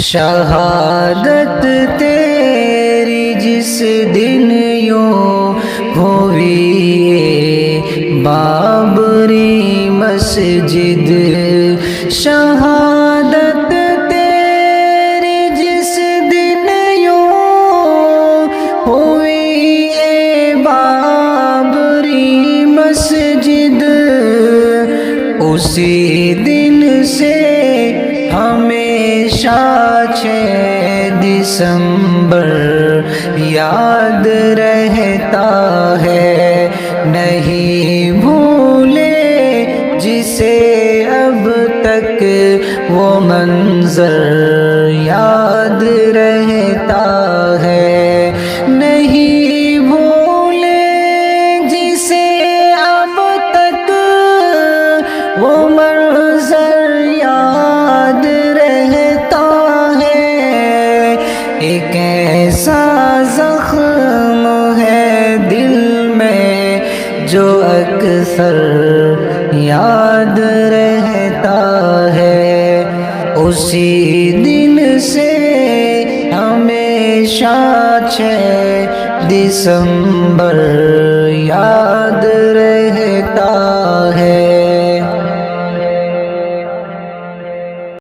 شہادت تیری جس دن یوں ہوئی بابری مسجد، شہادت تیری جس دن یوں ہوئی بابری مسجد، اسی دن سے ہمیشہ 6 دسمبر یاد رہتا ہے، نہیں بھولے جسے اب تک وہ منظر یاد رہتا ہے، نہیں بھولے جسے اب تک وہ منظر یاد رہتا ہے۔ ایک ایسا زخم ہے دل میں جو اکثر یاد رہتا ہے، اسی دن سے ہمیشہ 6 دسمبر